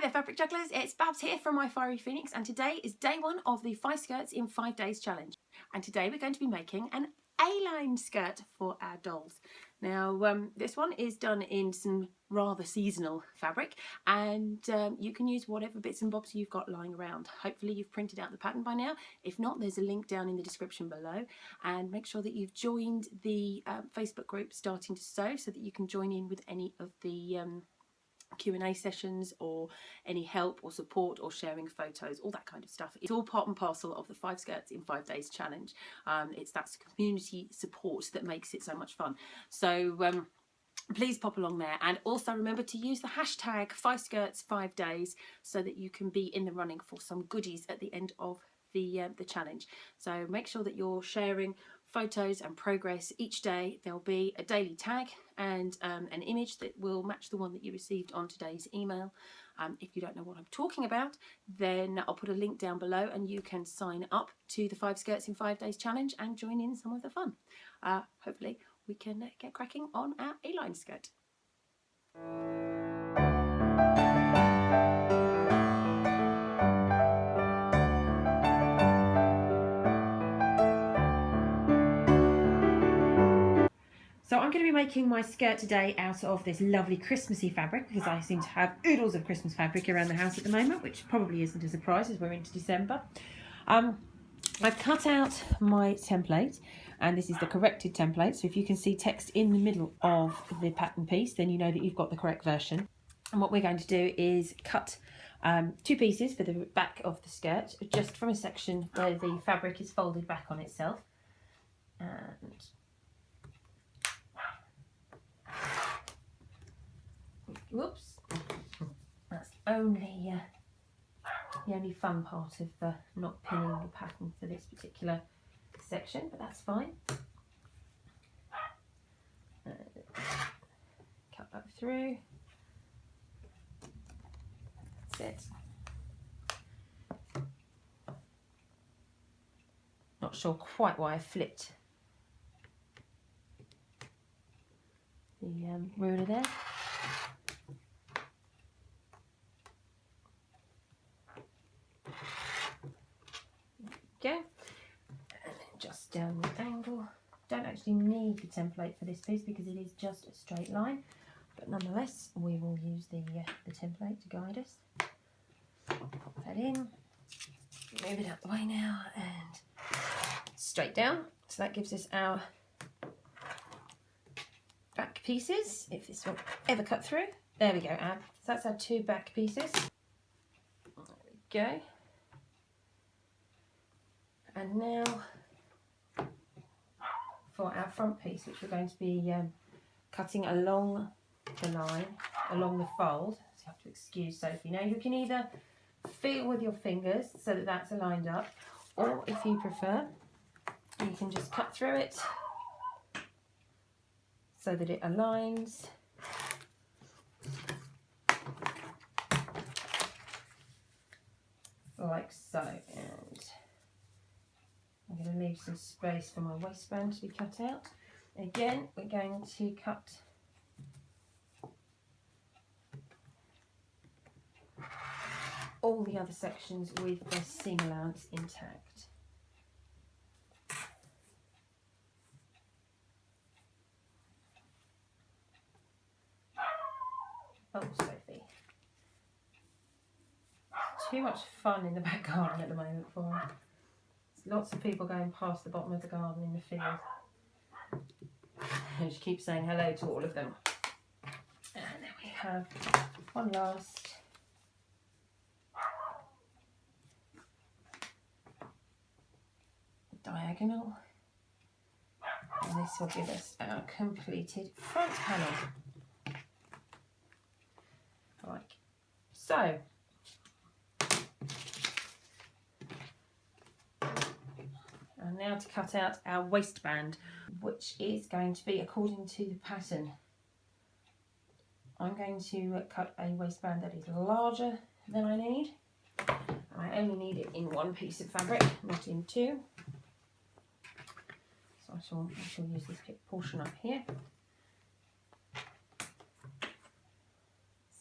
there fabric jugglers, it's Babs here from MyFieryPhoenix, and today is day one of the 5 skirts in 5 days challenge. And today we're going to be making an A-line skirt for our dolls. Now this one is done in some rather seasonal fabric, and you can use whatever bits and bobs you've got lying around. Hopefully you've printed out the pattern by now. If not, there's a link down in the description below, and make sure that you've joined the Facebook group Starting to Sew so that you can join in with any of the Q&A sessions or any help or support or sharing photos, all that kind of stuff. It's all part and parcel of the 5 skirts in 5 days challenge. It's that community support that makes it so much fun. So please pop along there, and also remember to use the hashtag 5skirts5days so that you can be in the running for some goodies at the end of the challenge. So make sure that you're sharing photos and progress each day. There'll be a daily tag and an image that will match the one that you received on today's email. If you don't know what I'm talking about, then I'll put a link down below and you can sign up to the 5 skirts in 5 days challenge and join in some of the fun. Hopefully we can get cracking on our A-line skirt. So I'm going to be making my skirt today out of this lovely Christmassy fabric, because I seem to have oodles of Christmas fabric around the house at the moment, which probably isn't a surprise as we're into December. I've cut out my template, and this is the corrected template, so if you can see text in the middle of the pattern piece, then you know that you've got the correct version. And what we're going to do is cut 2 pieces for the back of the skirt, just from a section where the fabric is folded back on itself. And whoops, that's only the only fun part of not pinning the pattern for this particular section, but that's fine. Cut that through. That's it. Not sure quite why I flipped the ruler there. Go, and then just down the angle. Don't actually need the template for this piece because it is just a straight line, but nonetheless we will use the template to guide us. Pop that in, move it out the way now, and straight down. So that gives us our back pieces, if this will ever cut through. There we go, so that's our 2 back pieces. There we go. And now for our front piece, which we're going to be cutting along the line, along the fold. So you have to excuse Sophie. Now you can either feel with your fingers so that that's aligned up, or if you prefer, you can just cut through it so that it aligns. Like so. And I'm going to leave some space for my waistband to be cut out. Again, we're going to cut all the other sections with the seam allowance intact. Oh, Sophie. Too much fun in the back garden at the moment for her. Lots of people going past the bottom of the garden in the field. And she keeps saying hello to all of them. And then we have one last diagonal. And this will give us our completed front panel. Like so. And now to cut out our waistband, which is going to be according to the pattern. I'm going to cut a waistband that is larger than I need. I only need it in 1 piece of fabric, not in 2. So I shall use this portion up here.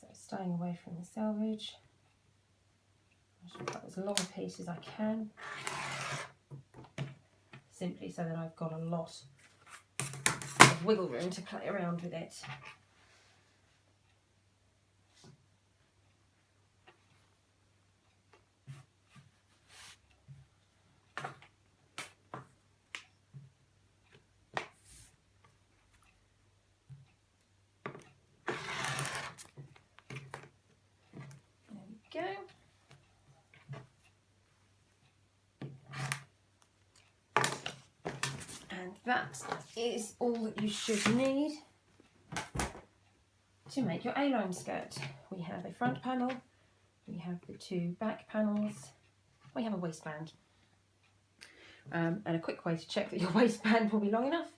So staying away from the selvage. I should cut as long a piece as I can, simply so that I've got a lot of wiggle room to play around with it. Go. And that is all that you should need to make your A-line skirt. We have a front panel, we have the two back panels, we have a waistband. And a quick way to check that your waistband will be long enough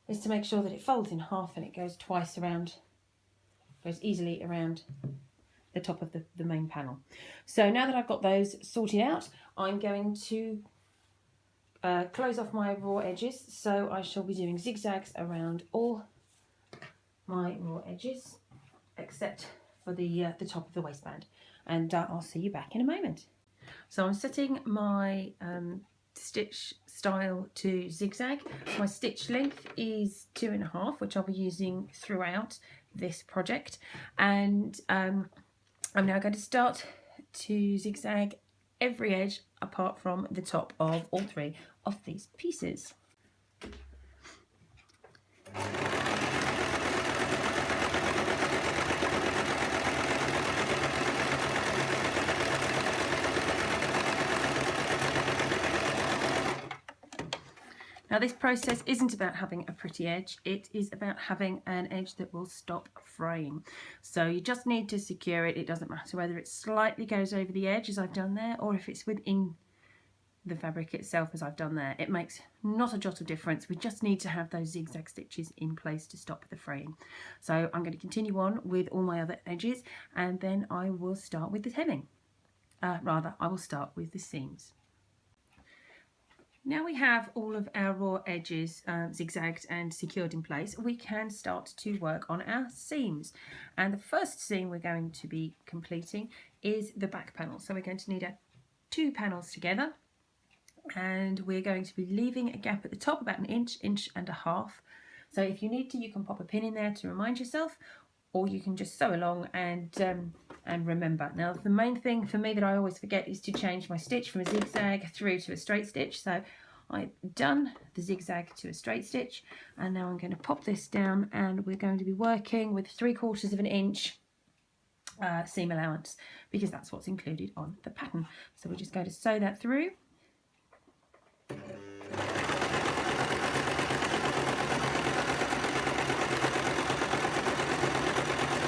is to make sure that it folds in half and it goes twice around, goes easily around the top of the main panel. So now that I've got those sorted out, I'm going to close off my raw edges. So I shall be doing zigzags around all my raw edges except for the top of the waistband, and I'll see you back in a moment. So I'm setting my stitch style to zigzag. My stitch length is 2.5, which I'll be using throughout this project, and I'm now going to start to zigzag every edge apart from the top of all three of these pieces. Now this process isn't about having a pretty edge, it is about having an edge that will stop fraying. So you just need to secure it. It doesn't matter whether it slightly goes over the edge as I've done there, or if it's within the fabric itself as I've done there. It makes not a jot of difference. We just need to have those zigzag stitches in place to stop the fraying. So I'm going to continue on with all my other edges, and then I will start with the hemming. I will start with the seams. Now we have all of our raw edges zigzagged and secured in place, we can start to work on our seams. And the first seam we're going to be completing is the back panel. So we're going to need our two panels together, and we're going to be leaving a gap at the top about an inch, inch and a half. So if you need to, you can pop a pin in there to remind yourself, or you can just sew along and remember. Now the main thing for me that I always forget is to change my stitch from a zigzag through to a straight stitch. So I've done the zigzag to a straight stitch, and now I'm going to pop this down, and we're going to be working with 3/4 of an inch seam allowance, because that's what's included on the pattern. So we're just going to sew that through.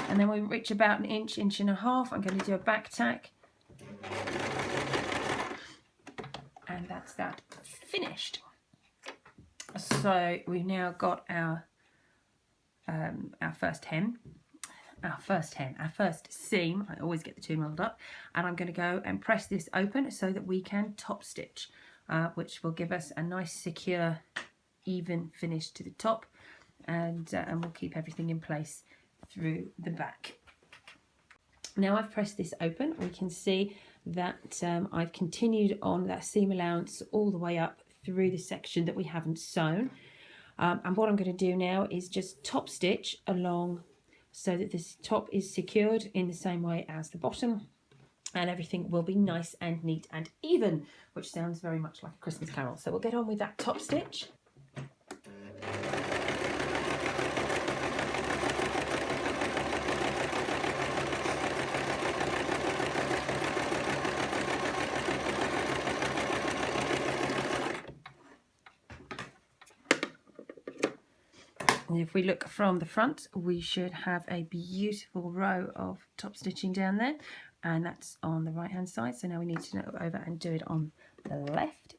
And then we reach about an inch, inch and a half. I'm going to do a back tack, and that's that finished. So we've now got our first hem, our first seam. I always get the two muddled up, and I'm going to go and press this open so that we can top stitch, which will give us a nice, secure, even finish to the top, and we'll keep everything in place through the back. Now I've pressed this open, we can see that I've continued on that seam allowance all the way up through the section that we haven't sewn, and what I'm going to do now is just top stitch along so that this top is secured in the same way as the bottom, and everything will be nice and neat and even, which sounds very much like a Christmas carol. So we'll get on with that top stitch. And if we look from the front, we should have a beautiful row of top stitching down there, and that's on the right hand side. So now we need to go over and do it on the left.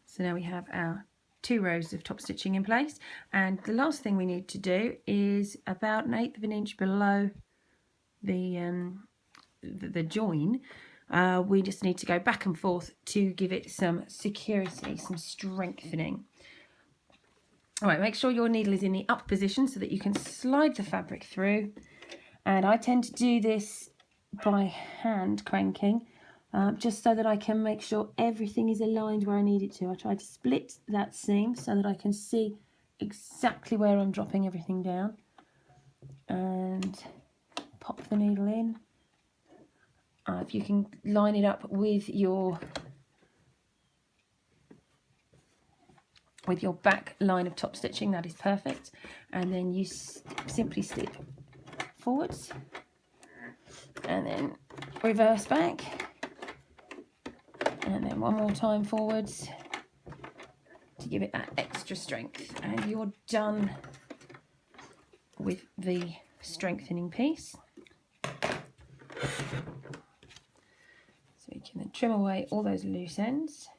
So now we have our 2 rows of top stitching in place, and the last thing we need to do is about 1/8 of an inch below the join. We just need to go back and forth to give it some security, some strengthening. Alright, make sure your needle is in the up position so that you can slide the fabric through, and I tend to do this by hand cranking, just so that I can make sure everything is aligned where I need it to. I try to split that seam so that I can see exactly where I'm dropping everything down, and pop the needle in. If you can line it up with your back line of top stitching, that is perfect, and then you simply slip forwards and then reverse back, and then one more time forwards to give it that extra strength, and you're done with the strengthening piece. So you can then trim away all those loose ends.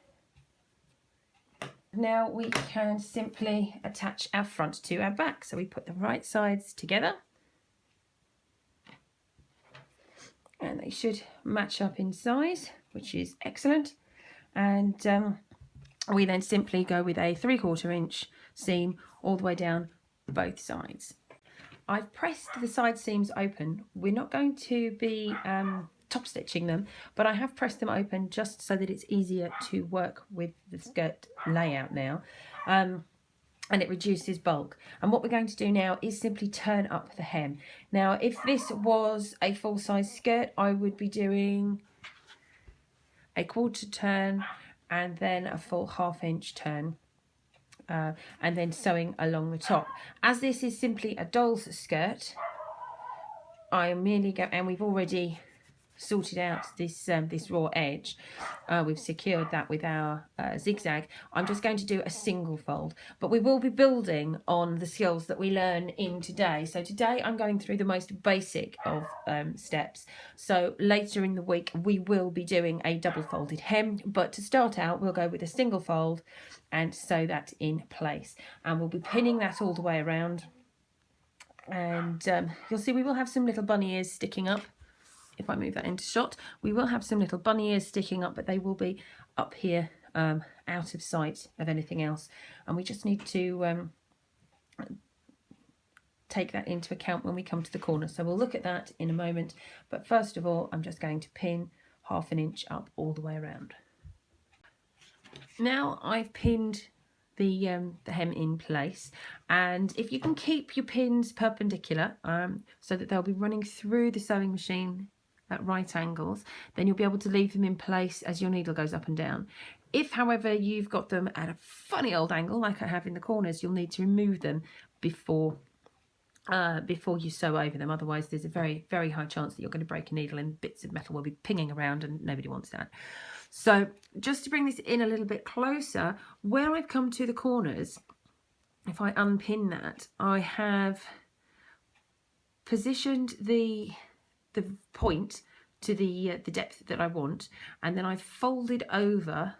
Now we can simply attach our front to our back. So we put the right sides together, and they should match up in size, which is excellent. And we then simply go with a 3/4 inch seam all the way down both sides. I've pressed the side seams open. We're not going to be top stitching them, but I have pressed them open just so that it's easier to work with the skirt layout now, and it reduces bulk. And what we're going to do now is simply turn up the hem. Now if this was a full-size skirt, I would be doing a 1/4 turn and then a full 1/2 inch turn, and then sewing along the top. As this is simply a doll's skirt, I am merely going, and we've already sorted out this raw edge. We've secured that with our zigzag. I'm just going to do a single fold, but we will be building on the skills that we learn in today. So today I'm going through the most basic of steps. So later in the week we will be doing a double folded hem, but to start out we'll go with a single fold and sew that in place, and we'll be pinning that all the way around. And you'll see we will have some little bunny ears sticking up. If I move that into shot, we will have some little bunny ears sticking up, but they will be up here, out of sight of anything else, and we just need to take that into account when we come to the corner. So we'll look at that in a moment, but first of all I'm just going to pin 1/2 inch up all the way around. Now I've pinned the hem in place, and if you can keep your pins perpendicular so that they'll be running through the sewing machine at right angles, then you'll be able to leave them in place as your needle goes up and down. If however you've got them at a funny old angle like I have in the corners, you'll need to remove them before you sew over them. Otherwise there's a very, very high chance that you're going to break a needle and bits of metal will be pinging around, and nobody wants that. So just to bring this in a little bit closer, where I've come to the corners, if I unpin that, I have positioned the point to the depth that I want, and then I've folded over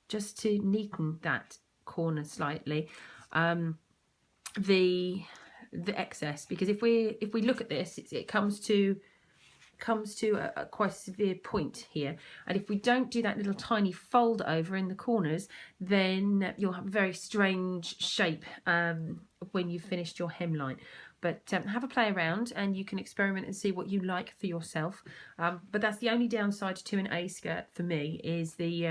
just to neaten that corner slightly, the excess, because if we look at this, it comes to a quite severe point here, and if we don't do that little tiny fold over in the corners, then you'll have a very strange shape when you've finished your hemline. But have a play around and you can experiment and see what you like for yourself. But that's the only downside to an A skirt for me, is the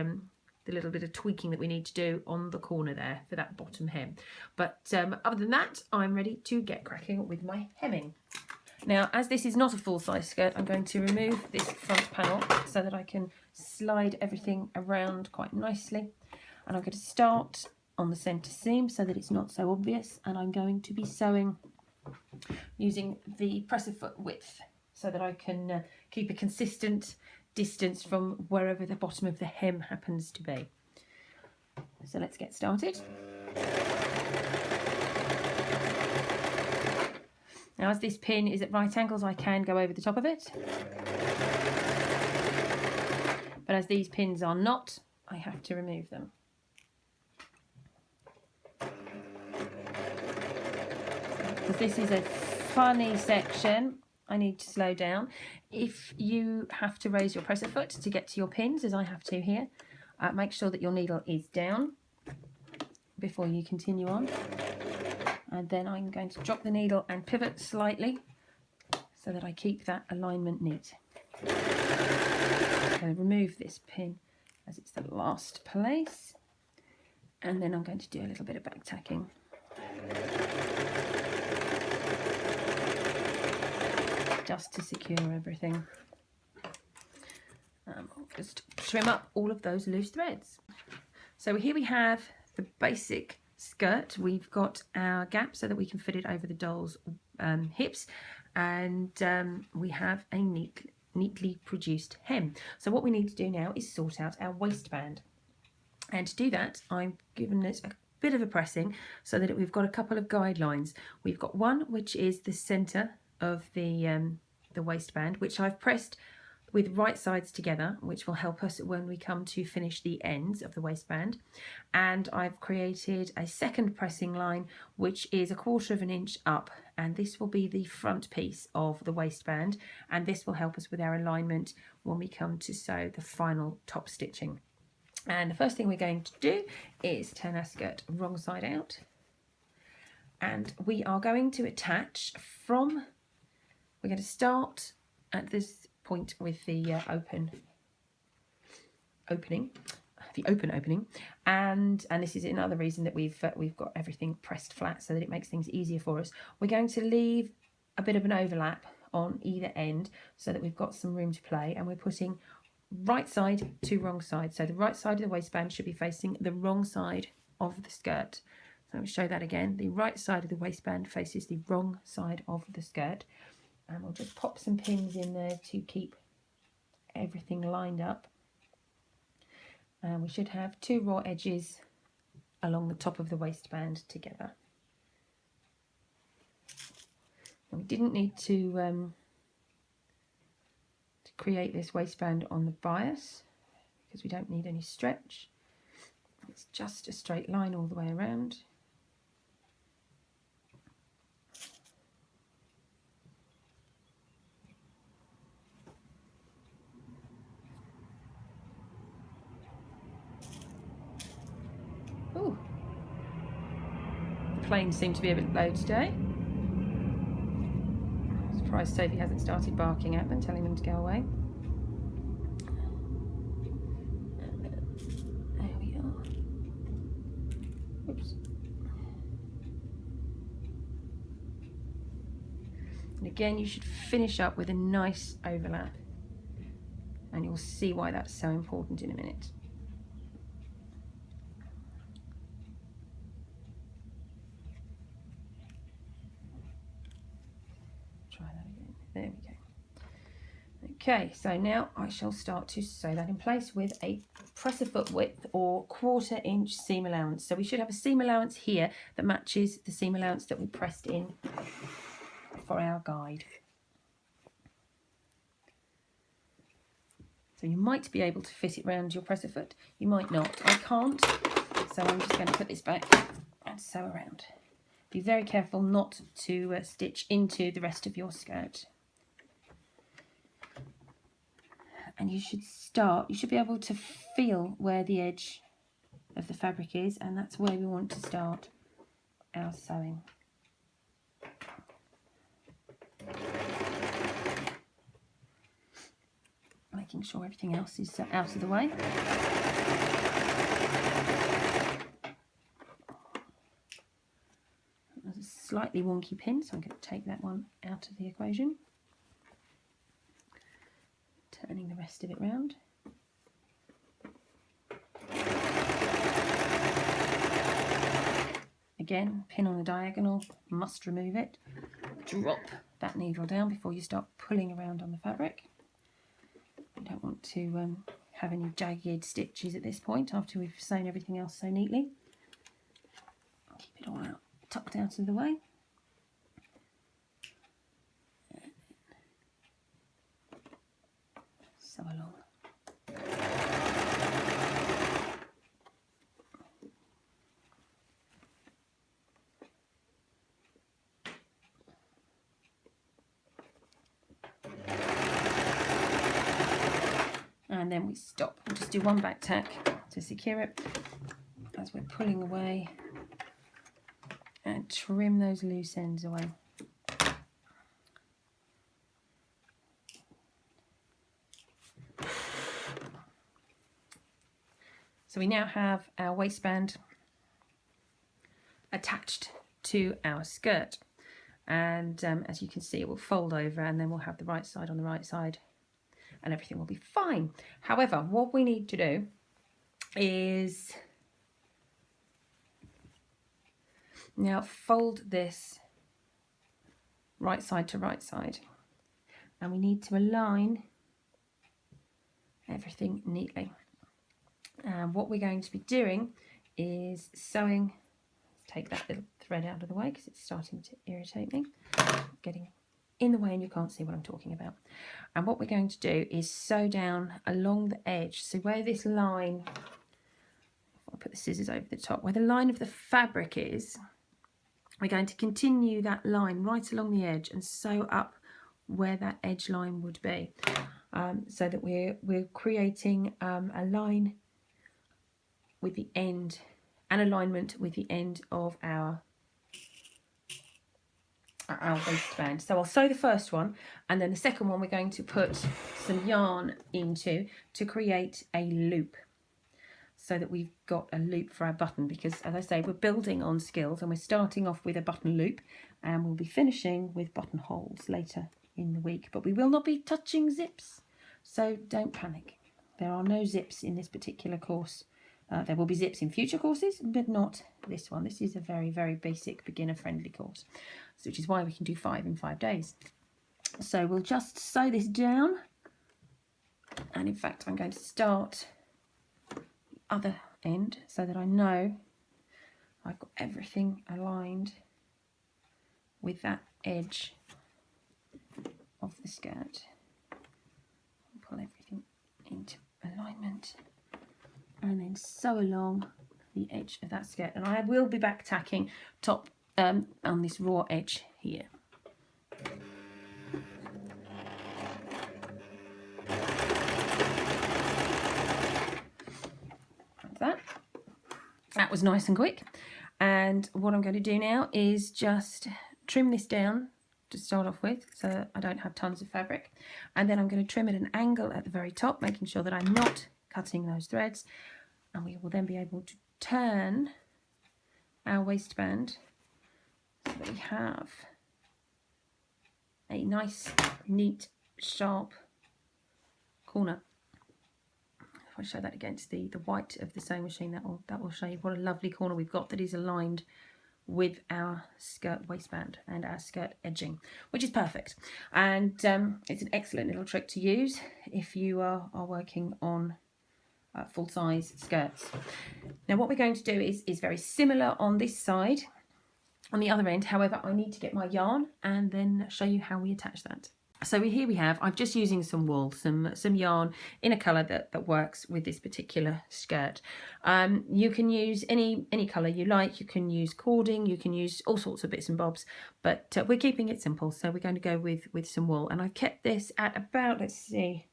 little bit of tweaking that we need to do on the corner there for that bottom hem. But other than that, I'm ready to get cracking with my hemming. Now, as this is not a full-size skirt, I'm going to remove this front panel so that I can slide everything around quite nicely. And I'm going to start on the centre seam so that it's not so obvious, and I'm going to be sewing using the presser foot width so that I can keep a consistent distance from wherever the bottom of the hem happens to be. So let's get started. Now, as this pin is at right angles, I can go over the top of it, but as these pins are not, I have to remove them. this is a funny section. I need to slow down. If you have to raise your presser foot to get to your pins, as I have to here, make sure that your needle is down before you continue on. And then I'm going to drop the needle and pivot slightly so that I keep that alignment neat. I'm going to remove this pin as it's the last place, and then I'm going to do a little bit of back tacking. Just to secure everything. I'll just trim up all of those loose threads. So here we have the basic skirt. We've got our gap so that we can fit it over the doll's hips, and we have a neatly produced hem. So what we need to do now is sort out our waistband, and to do that I've given it a bit of a pressing so that we've got a couple of guidelines. We've got one which is the center of the waistband, which I've pressed with right sides together, which will help us when we come to finish the ends of the waistband. And I've created a second pressing line which is 1/4 of an inch up, and this will be the front piece of the waistband, and this will help us with our alignment when we come to sew the final top stitching. And the first thing we're going to do is turn our skirt wrong side out, and we are going to attach from, we're going to start at this point with the open opening, and this is another reason that we've got everything pressed flat so that it makes things easier for us. We're going to leave a bit of an overlap on either end so that we've got some room to play, and we're putting right side to wrong side. So the right side of the waistband should be facing the wrong side of the skirt. So I'll show that again. The right side of the waistband faces the wrong side of the skirt. And we'll just pop some pins in there to keep everything lined up. And we should have 2 raw edges along the top of the waistband together. And we didn't need to create this waistband on the bias because we don't need any stretch. It's just a straight line all the way around. Ooh. The planes seem to be a bit low today. Surprised Sophie hasn't started barking at them, telling them to go away. There we are. Oops. And again, you should finish up with a nice overlap, and you'll see why that's so important in a minute. There we go. Okay, so now I shall start to sew that in place with a presser foot width or 1/4 inch seam allowance. So we should have a seam allowance here that matches the seam allowance that we pressed in for our guide. So you might be able to fit it around your presser foot, you might not. I can't, so I'm just going to put this back and sew around. Be very careful not to stitch into the rest of your skirt. And you should be able to feel where the edge of the fabric is, and that's where we want to start our sewing. Making sure everything else is out of the way. There's a slightly wonky pin, so I'm going to take that one out of the equation. Turning the rest of it round. Again, pin on the diagonal, must remove it. Drop that needle down before you start pulling around on the fabric. You don't want to have any jagged stitches at this point after we've sewn everything else so neatly. Keep it all out, tucked out of the way. Sew along. and then we stop. We'll just do one back tack to secure it as we're pulling away, and trim those loose ends away. So we now have our waistband attached to our skirt, and as you can see, it will fold over, and then we'll have the right side on the right side and everything will be fine. However, what we need to do is now fold this right side to right side, and we need to align everything neatly. And what we're going to be doing is sewing. Take that little thread out of the way because it's starting to irritate me, getting in the way and you can't see what I'm talking about. And what we're going to do is sew down along the edge. So where this line, I'll put the scissors over the top, where the line of the fabric is, we're going to continue that line right along the edge and sew up where that edge line would be, so that we're creating a line with the end, an alignment with the end of our waistband. So I'll sew the first one, and then the second one we're going to put some yarn into to create a loop, so that we've got a loop for our button, because as I say, we're building on skills and we're starting off with a button loop and we'll be finishing with buttonholes later in the week, but we will not be touching zips, so don't panic. There are no zips in this particular course. There will be zips in future courses, but not this one. This is a very, very basic beginner-friendly course, which is why we can do 5 in 5 days. So we'll just sew this down, and in fact I'm going to start the other end so that I know I've got everything aligned with that edge of the skirt. Pull everything into alignment, and then sew along the edge of that skirt. And I will be back tacking top on this raw edge here. Like that was nice and quick. And what I'm going to do now is just trim this down to start off with, so I don't have tons of fabric, and then I'm going to trim at an angle at the very top, making sure that I'm not cutting those threads, and we will then be able to turn our waistband so that we have a nice, neat, sharp corner. If I show that against the white of the sewing machine, that will show you what a lovely corner we've got that is aligned with our skirt waistband and our skirt edging, which is perfect. And it's an excellent little trick to use if you are working on full-size skirts. Now what we're going to do is very similar on this side, on the other end. However, I need to get my yarn and then show you how we attach that. So here we have, I'm just using some wool, some yarn in a colour that works with this particular skirt. You can use any colour you like. You can use cording, you can use all sorts of bits and bobs, but we're keeping it simple, so we're going to go with some wool. And I've kept this at about, let's see,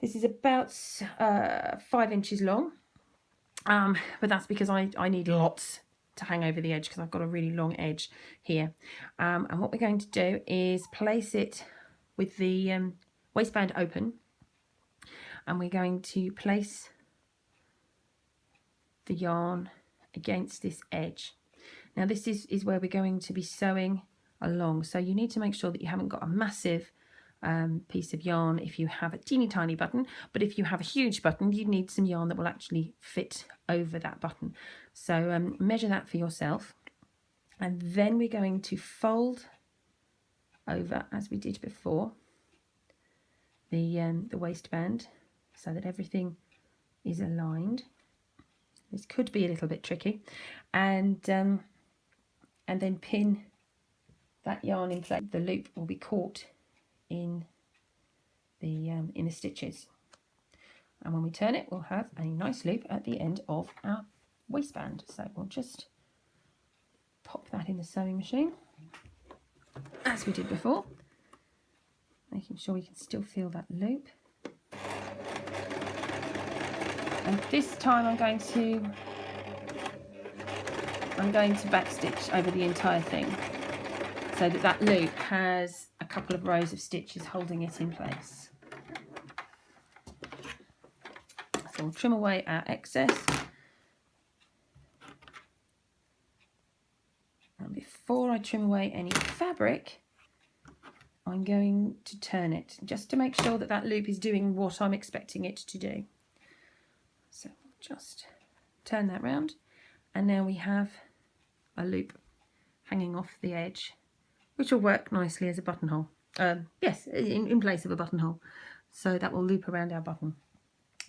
this is about 5 inches long, but that's because I need lots to hang over the edge because I've got a really long edge here. And what we're going to do is place it with the waistband open, and we're going to place the yarn against this edge. Now this is where we're going to be sewing along, so you need to make sure that you haven't got a massive piece of yarn if you have a teeny tiny button, but if you have a huge button you need some yarn that will actually fit over that button. So measure that for yourself, and then we're going to fold over, as we did before, the waistband so that everything is aligned. This could be a little bit tricky, and then pin that yarn in place. The loop will be caught in the stitches, and when we turn it we'll have a nice loop at the end of our waistband. So we'll just pop that in the sewing machine as we did before, making sure we can still feel that loop. And this time I'm going to backstitch over the entire thing so that that loop has a couple of rows of stitches holding it in place. So we'll trim away our excess. And before I trim away any fabric, I'm going to turn it just to make sure that that loop is doing what I'm expecting it to do. So just turn that round, and now we have a loop hanging off the edge, which will work nicely as a buttonhole. Yes, in place of a buttonhole. So that will loop around our button.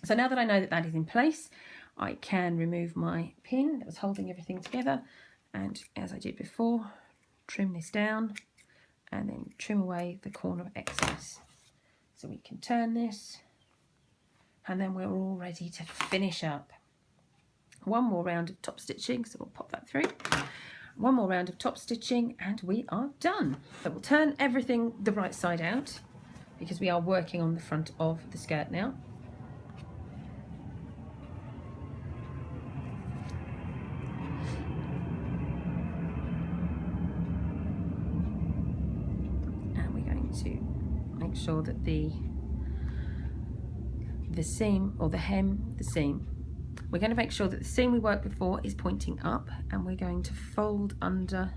So now that I know that that is in place, I can remove my pin that was holding everything together, and as I did before, trim this down and then trim away the corner of excess. So we can turn this, and then we're all ready to finish up. One more round of top stitching, so we'll pop that through. One more round of top stitching and we are done. So we'll turn everything the right side out because we are working on the front of the skirt now. And we're going to make sure that the seam, or the hem, the seam, we're going to make sure that the seam we worked before is pointing up, and we're going to fold under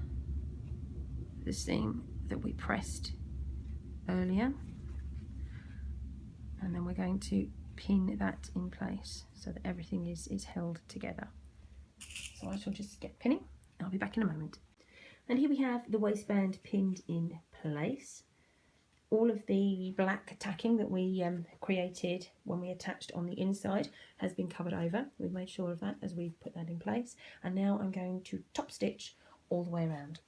the seam that we pressed earlier, and then we're going to pin that in place so that everything is held together. So I shall just get pinning. I'll be back in a moment. And here we have the waistband pinned in place. All of the black tacking that we created when we attached on the inside has been covered over. We've made sure of that as we put that in place. And now I'm going to top stitch all the way around.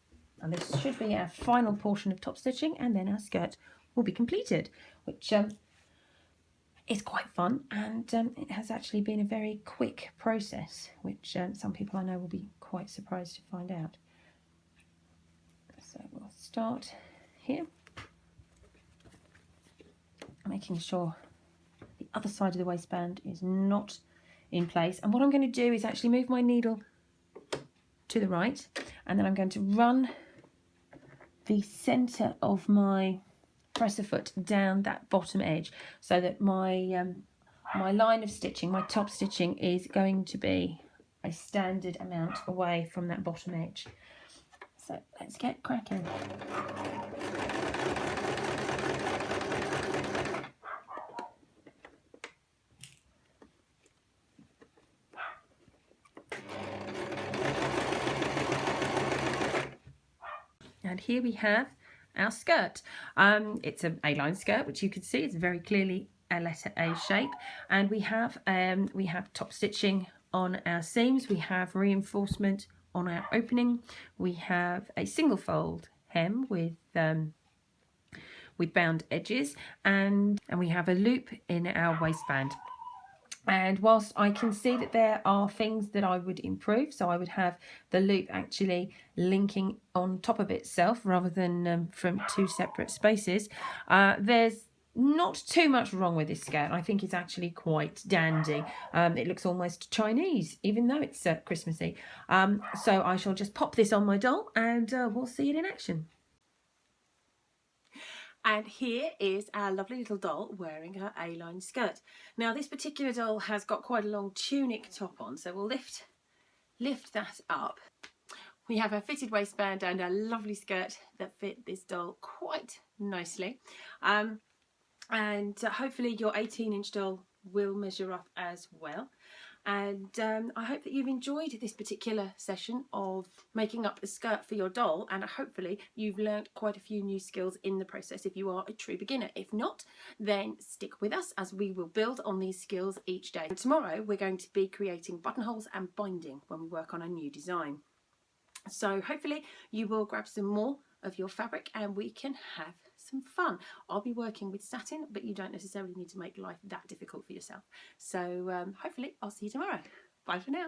And this should be our final portion of top stitching, and then our skirt will be completed, which is quite fun, and it has actually been a very quick process, which some people I know will be quite surprised to find out. So we'll start here, making sure the other side of the waistband is not in place. And what I'm going to do is actually move my needle to the right, and then I'm going to run the centre of my presser foot down that bottom edge so that my my line of stitching, my top stitching, is going to be a standard amount away from that bottom edge. So let's get cracking. And here we have our skirt. It's an A-line skirt, which you can see it's very clearly a letter A shape, and we have top stitching on our seams, we have reinforcement on our opening, we have a single fold hem with bound edges, and we have a loop in our waistband. And whilst I can see that there are things that I would improve, so I would have the loop actually linking on top of itself rather than from two separate spaces, there's not too much wrong with this skirt. I think it's actually quite dandy. It looks almost Chinese, even though it's Christmassy. So I shall just pop this on my doll, and we'll see it in action. And here is our lovely little doll wearing her A-line skirt. Now this particular doll has got quite a long tunic top on, so we'll lift that up. We have a fitted waistband and a lovely skirt that fit this doll quite nicely. And hopefully your 18-inch doll will measure up as well. And I hope that you've enjoyed this particular session of making up a skirt for your doll, and hopefully you've learnt quite a few new skills in the process if you are a true beginner. If not, then stick with us as we will build on these skills each day. And tomorrow we're going to be creating buttonholes and binding when we work on a new design. So hopefully you will grab some more of your fabric and we can have some fun. I'll be working with satin, but you don't necessarily need to make life that difficult for yourself. So hopefully I'll see you tomorrow. Bye for now.